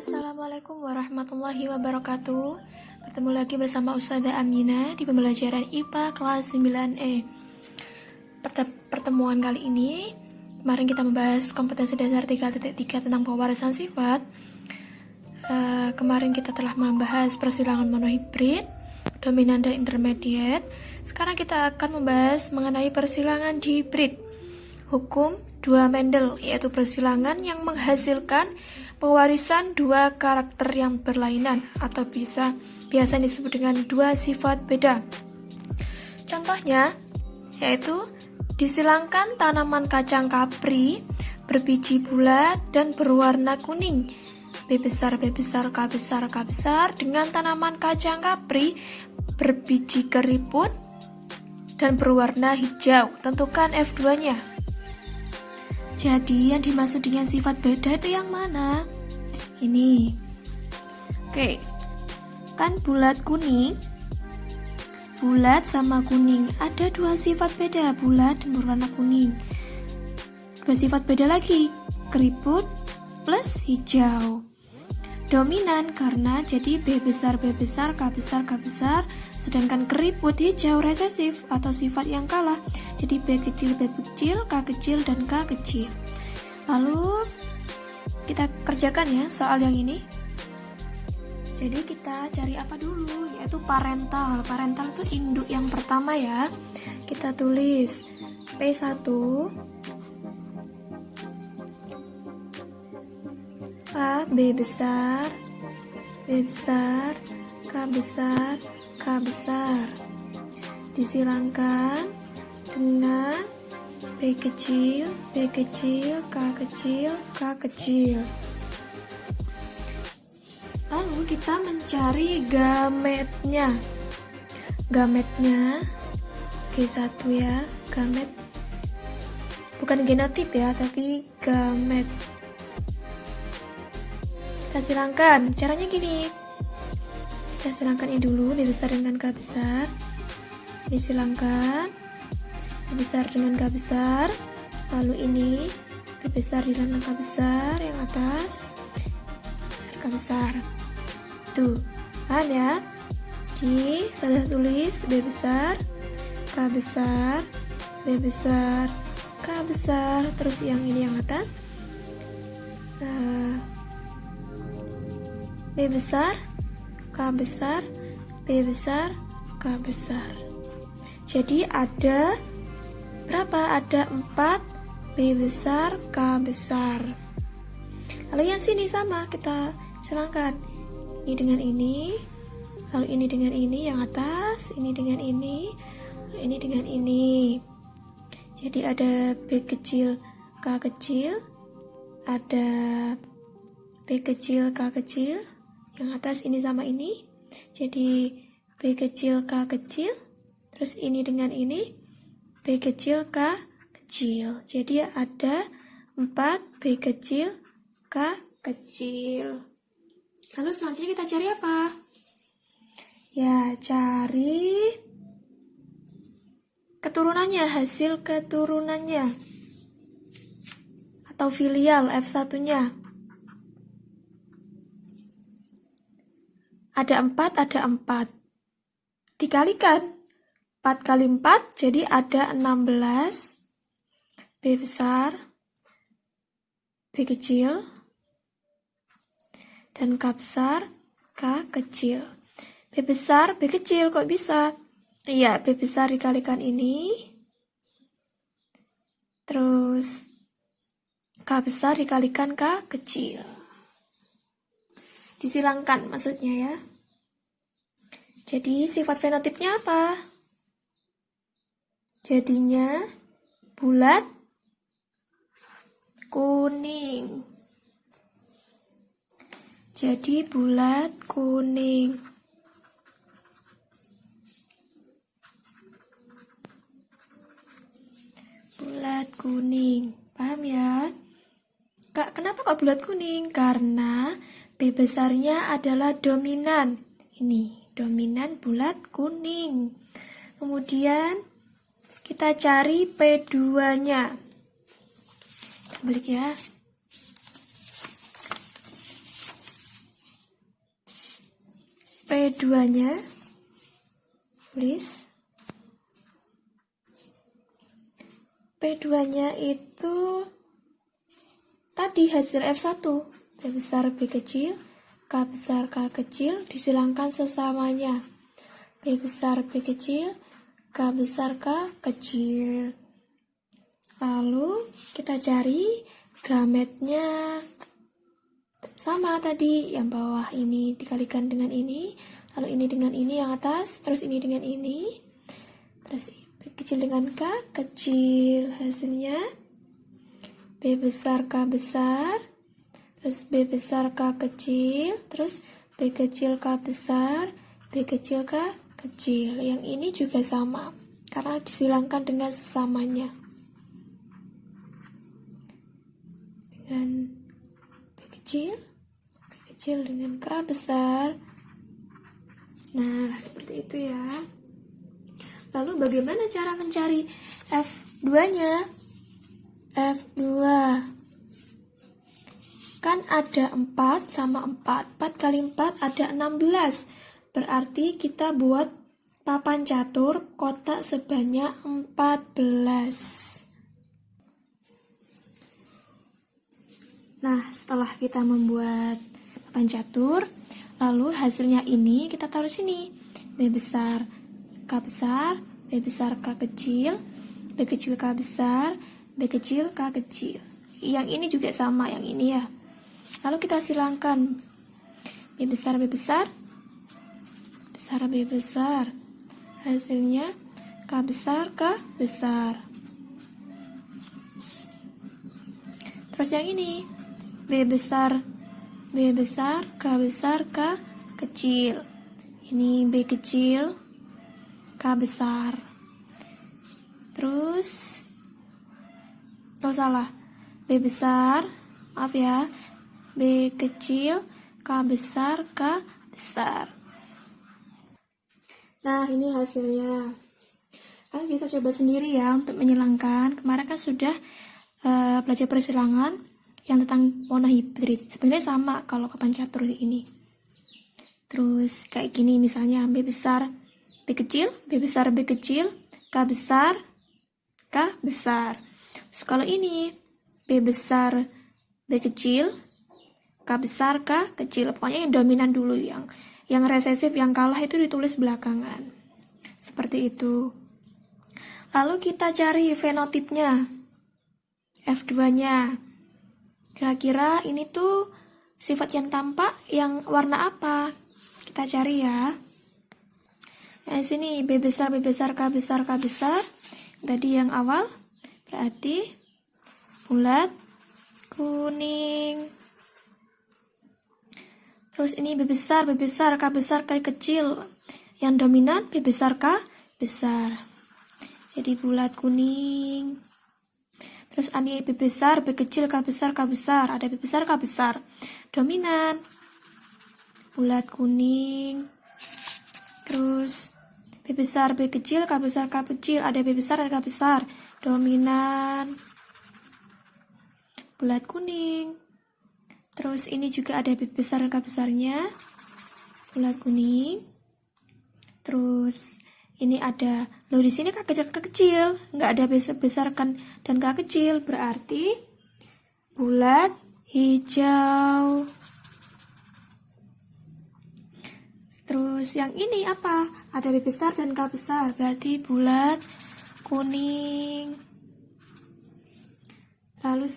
Assalamualaikum warahmatullahi wabarakatuh. Bertemu lagi bersama Ustazah Aminah di pembelajaran IPA kelas 9E. Pertemuan kali ini, kemarin kita membahas kompetensi dasar 3.3 tentang pewarisan sifat. Kemarin kita telah membahas persilangan monohibrid, dominan dan intermediate. Sekarang kita akan membahas mengenai persilangan dihibrid. Hukum dua Mendel, yaitu persilangan yang menghasilkan pewarisan dua karakter yang berlainan atau biasa disebut dengan dua sifat beda. Contohnya yaitu disilangkan tanaman kacang kapri berbiji bulat dan berwarna kuning B besar, B besar, K besar, K besar dengan tanaman kacang kapri berbiji keriput dan berwarna hijau. Tentukan F2-nya. Jadi yang dimaksud dengan sifat beda itu yang mana? Ini. Oke. Kan bulat kuning. Bulat sama kuning. Ada dua sifat beda, bulat dan berwarna kuning. Dua sifat beda lagi, keriput plus hijau. Dominan karena jadi B besar, B besar, K besar, K besar. Sedangkan keriput hijau resesif atau sifat yang kalah. Jadi B kecil, B kecil, K kecil, dan K kecil. Lalu kita kerjakan ya soal yang ini. Jadi kita cari apa dulu? Yaitu parental. Parental itu induk yang pertama ya. Kita tulis P1 A, B besar, B besar, K besar, K besar. Disilangkan dengan B kecil, B kecil, K kecil, K kecil. Lalu kita mencari gametnya. Gametnya G1 ya, gamet. Bukan genotip ya, tapi gamet. Kita silangkan, caranya gini. Kita silangkan ini dulu, B besar dengan K besar. Disilangkan B besar dengan K besar. Lalu ini B besar dengan K besar yang atas, K besar. Tuh, paham ya? Saya tulis B besar, K besar, B besar, K besar. Terus yang ini yang atas B besar, K besar, B besar, K besar. Jadi ada berapa? Ada 4 B besar, K besar. Lalu yang sini sama, kita silangkan. Ini dengan ini, lalu ini dengan ini yang atas, ini dengan ini, ini dengan ini. Jadi ada B kecil, K kecil, ada B kecil, K kecil. Yang atas ini sama ini, jadi B kecil, K kecil. Terus ini dengan ini, B kecil, K kecil. Jadi ada 4 B kecil, K kecil. Lalu selanjutnya kita cari apa? Ya, cari keturunannya, hasil keturunannya. Atau filial F1-nya. Ada 4, ada 4. Dikalikan. 4 kali 4, jadi ada 16. B besar, B kecil, dan K besar, K kecil. B besar, B kecil, kok bisa? Iya, B besar dikalikan ini. Terus K besar dikalikan K kecil. Disilangkan maksudnya ya. Jadi sifat fenotipnya apa? Jadinya bulat kuning. Jadi bulat kuning. Bulat kuning. Paham ya? Kak, kenapa kok bulat kuning? Karena B besarnya adalah dominan. Ini, dominan bulat kuning. Kemudian kita cari P2-nya. Kita balik ya. P2-nya, tulis. P2-nya itu tadi hasil F1, B besar B kecil, K besar K kecil, disilangkan sesamanya. B besar B kecil, K besar K kecil. Lalu kita cari gametnya. Sama tadi, yang bawah ini dikalikan dengan ini, lalu ini dengan ini yang atas, terus ini dengan ini, terus B kecil dengan K kecil. Hasilnya B besar K besar, terus B besar K kecil, terus B kecil K besar, B kecil K kecil. Yang ini juga sama, karena disilangkan dengan sesamanya. Dengan B kecil dengan K besar. Nah, seperti itu ya. Lalu bagaimana cara mencari F2-nya? F2 kan ada 4 sama 4. 4 kali 4 ada 16. Berarti kita buat papan catur kotak sebanyak 14. Nah, setelah kita membuat papan catur, lalu hasilnya ini kita taruh sini. B besar K besar, B besar K kecil, B kecil K besar, B kecil K kecil. Yang ini juga sama, yang ini ya. Lalu kita silangkan B besar B besar, besar B besar. Hasilnya K besar K besar. Terus yang ini B besar K besar K kecil. Ini B kecil K besar. Terus salah, B besar, maaf ya, B kecil K besar K besar. Nah, ini hasilnya. Kalian bisa coba sendiri ya untuk menyilangkan. Kemarin kan sudah belajar persilangan yang tentang warna hibrid. Sebenarnya sama kalau papan catur ini. Terus kayak gini misalnya, B besar B kecil, B besar B kecil, K besar K besar. Terus kalau ini B besar B kecil, K besar K kecil. Pokoknya yang dominan dulu, yang resesif, yang kalah itu ditulis belakangan. Seperti itu. Lalu kita cari fenotipnya, F2-nya. Kira-kira ini tuh sifat yang tampak yang warna apa? Kita cari ya. Nah, sini B besar B besar K besar K besar. Tadi yang awal berarti bulat kuning. Terus ini B besar K besar K kecil. Yang dominan B besar K besar. Jadi bulat kuning. Terus ini B besar B kecil K besar K besar. Ada B besar K besar. Dominan bulat kuning. Terus B besar B kecil K besar K kecil. Ada B besar dan K besar. Dominan bulat kuning. Terus ini juga ada B besar dan K besarnya. Bulat kuning. Terus ini ada, loh di sini K kecil, nggak ada B besar kan dan K kecil, berarti bulat hijau. Terus yang ini apa? Ada B besar dan K besar, berarti bulat kuning. Lalu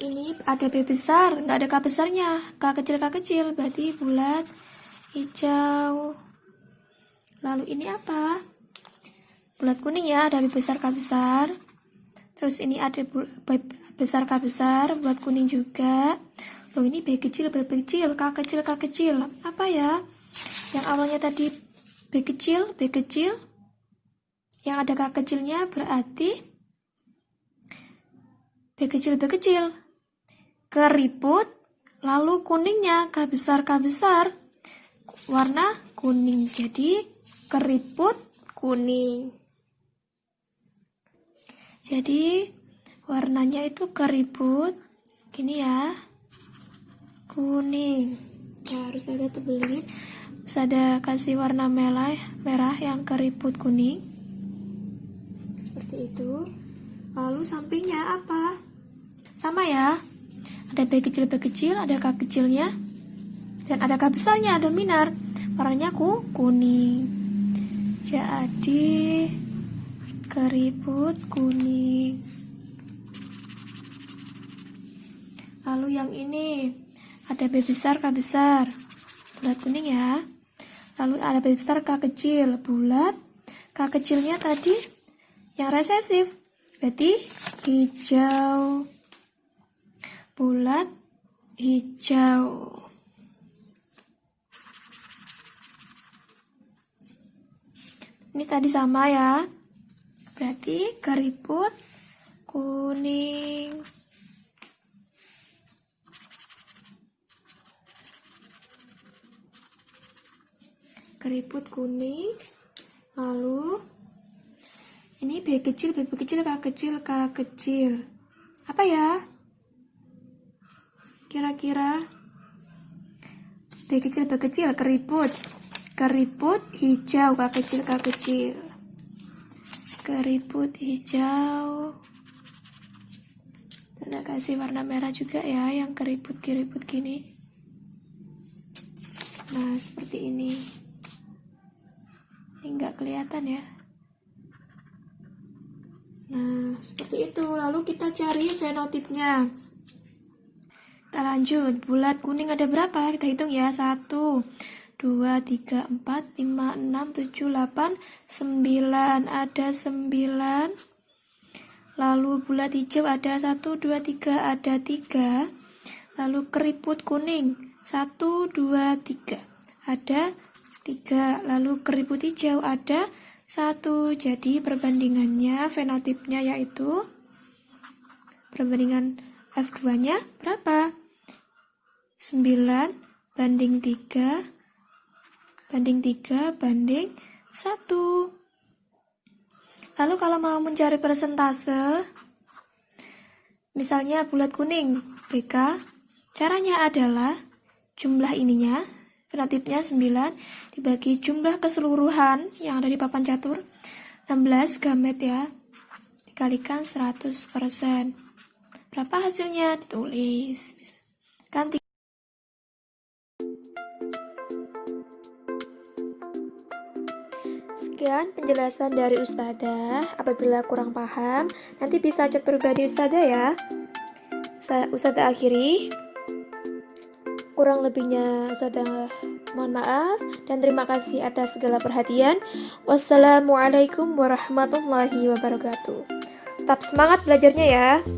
ini ada B besar, nggak ada K besarnya, K kecil, berarti bulat hijau. Lalu ini apa? Bulat kuning ya, ada B besar K besar. Terus ini ada B besar K besar, bulat kuning juga. Loh ini B kecil, K kecil. Apa ya? Yang awalnya tadi B kecil. Yang ada K kecilnya berarti B kecil. Keriput, lalu kuningnya K besar. Warna kuning, jadi keriput kuning. Jadi warnanya itu keriput gini ya, kuning. Nah, harus agak tebelin Ustazah kasih warna merah yang keriput kuning. Seperti itu. Lalu sampingnya apa? Sama ya. Ada B kecil, ada K kecilnya. Dan ada K besarnya, ada minar. Warnanya kuning. Jadi keriput kuning. Lalu yang ini ada B besar, K besar. Bulat kuning ya. Lalu ada B besar, K kecil, bulat. K kecilnya tadi yang resesif. Berarti hijau. Bulat, hijau. Ini tadi sama ya. Berarti keriput kuning. Keriput kuning. Lalu ini B kecil, K kecil. Apa ya? Kira-kira B kecil, keriput. Keriput hijau, K kecil. Keriput hijau. Kita kasih warna merah juga ya, yang keriput gini. Nah, seperti ini. Ini nggak kelihatan ya. Nah, seperti itu. Lalu kita cari fenotipnya. Kita lanjut. Bulat kuning ada berapa? Kita hitung ya. 1, 2, 3, 4, 5, 6, 7, 8, 9. Ada 9. Lalu bulat hijau ada 1, 2, 3. Ada 3. Lalu keriput kuning 1, 2, 3. Ada 3. Lalu keriput hijau ada 1. Jadi perbandingannya, fenotipnya yaitu perbandingan F2-nya berapa? 9 banding 3 banding 1. Lalu kalau mau mencari persentase, misalnya bulat kuning BK, caranya adalah jumlah ininya, fenotipnya 9, dibagi jumlah keseluruhan yang ada di papan catur, 16 gamet ya, dikalikan 100%. Berapa hasilnya? Ditulis. Kan sekian penjelasan dari Ustazah. Apabila kurang paham, nanti bisa chat pribadi Ustazah ya. Ustazah akhiri. Kurang lebihnya Ustazah mohon maaf dan terima kasih atas segala perhatian. Wassalamualaikum warahmatullahi wabarakatuh. Tetap semangat belajarnya ya.